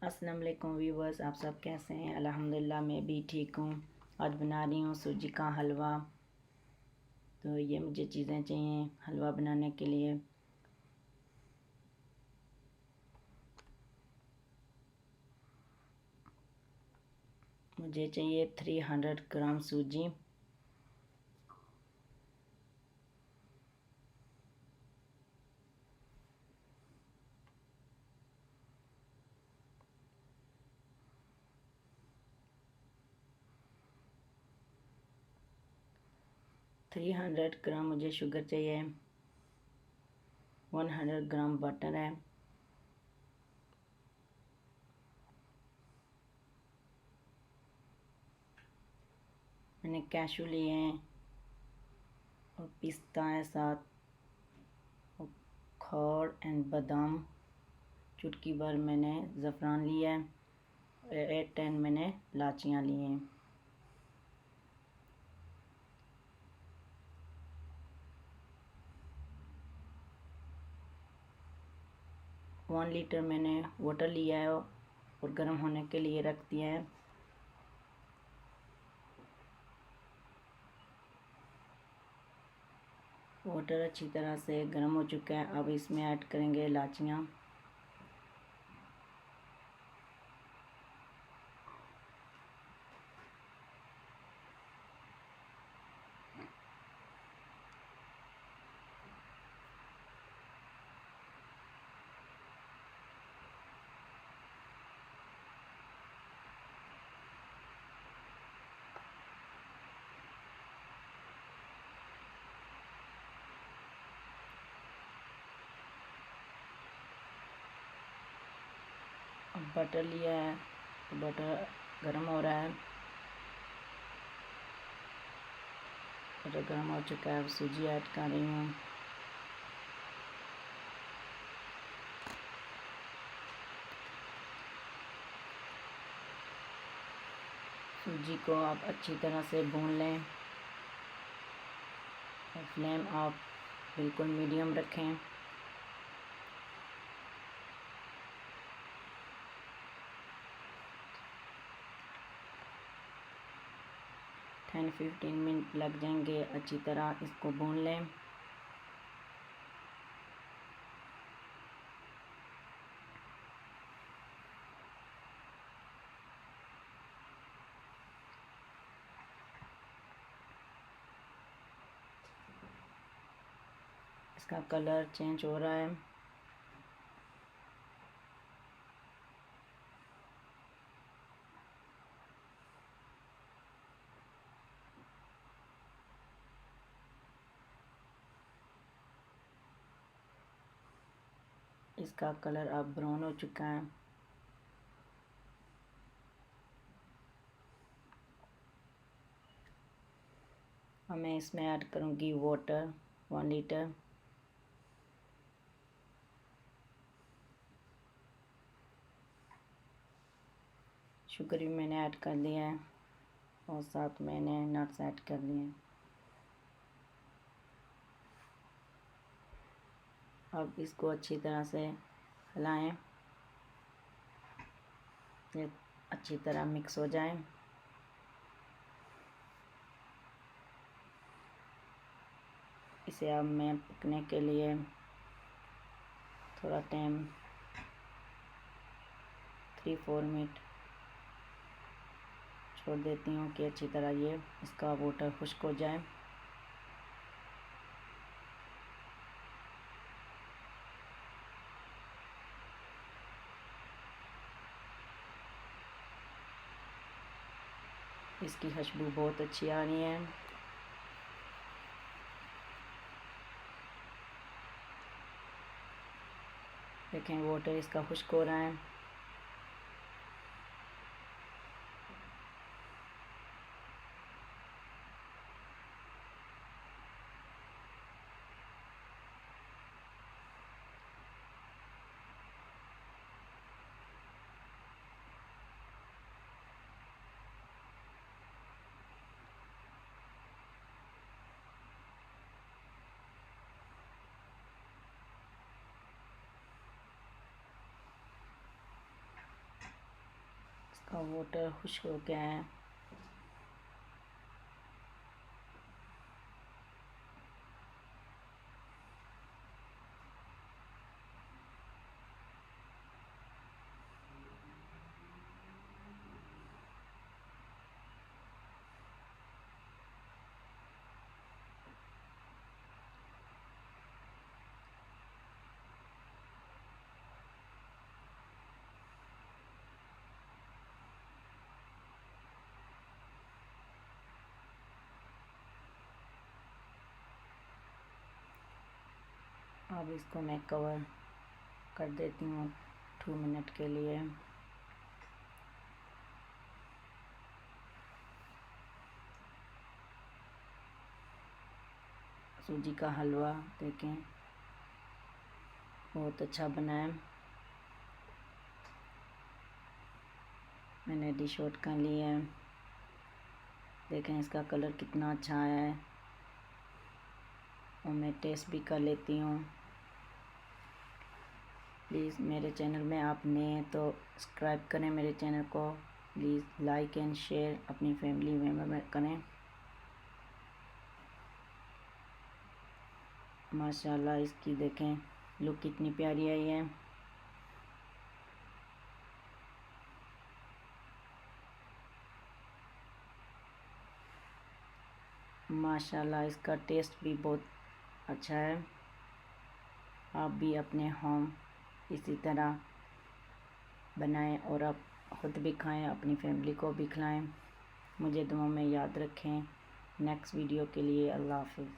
अस्सलाम वालेकुम व्यूवर्स, आप सब कैसे हैं। अल्हम्दुलिल्लाह मैं भी ठीक हूँ। आज बना रही हूँ सूजी का हलवा। तो ये मुझे चीज़ें चाहिए हलवा बनाने के लिए। मुझे चाहिए 300 ग्राम सूजी, थ्री हंड्रेड ग्राम मुझे शुगर चाहिए, 100 ग्राम बटर है, मैंने कैशू लिए हैं और पिस्ता है साथ, और खोर एंड बादाम, चुटकी भर मैंने ज़फ़रान लिया है, 8-10 मैंने लाचियाँ ली हैं। वन लीटर मैंने वाटर लिया है और गर्म होने के लिए रख दिया है। वाटर अच्छी तरह से गर्म हो चुका है। अब इसमें ऐड करेंगे इलायचियाँ। बटर लिया है, बटर गर्म हो रहा है। बटर गर्म हो चुका है। अब सूजी ऐड कर रही हूँ। सूजी को आप अच्छी तरह से भून लें और फ्लेम आप बिल्कुल मीडियम रखें। टेन 15 मिनट लग जाएंगे। अच्छी तरह इसको भून लें। इसका कलर चेंज हो रहा है। इसका कलर अब ब्राउन हो चुका है। अब मैं इसमें ऐड करूँगी वाटर 1 लीटर। शुगर भी मैंने ऐड कर दिया है और साथ मैंने नट्स ऐड कर दिए हैं। अब इसको अच्छी तरह से हिलाएं, ये अच्छी तरह मिक्स हो जाए। इसे अब मैं पकने के लिए थोड़ा टाइम 3-4 मिनट छोड़ देती हूँ कि अच्छी तरह ये इसका वाटर खुश्क हो जाए। इसकी खुशबू बहुत अच्छी आ रही है। देखें वाटर इसका खुश्क हो रहा है। का वाटर खुश्क हो गया है। अब इसको मैं कवर कर देती हूँ 2 मिनट के लिए। सूजी का हलवा देखें बहुत अच्छा बना है। मैंने डिश आउट कर लिया है। देखें इसका कलर कितना अच्छा आया है। और मैं टेस्ट भी कर लेती हूँ। प्लीज़ मेरे चैनल में आप नए हैं तो सब्सक्राइब करें मेरे चैनल को। प्लीज़ लाइक एंड शेयर अपनी फैमिली मेम्बर में करें। माशाल्लाह इसकी देखें लुक कितनी प्यारी आई है। माशाल्लाह इसका टेस्ट भी बहुत अच्छा है। आप भी अपने होम इसी तरह बनाएं और आप ख़ुद भी खाएं, अपनी फैमिली को भी खिलाएं। मुझे दुआ में याद रखें। नेक्स्ट वीडियो के लिए अल्लाह हाफ़िज़।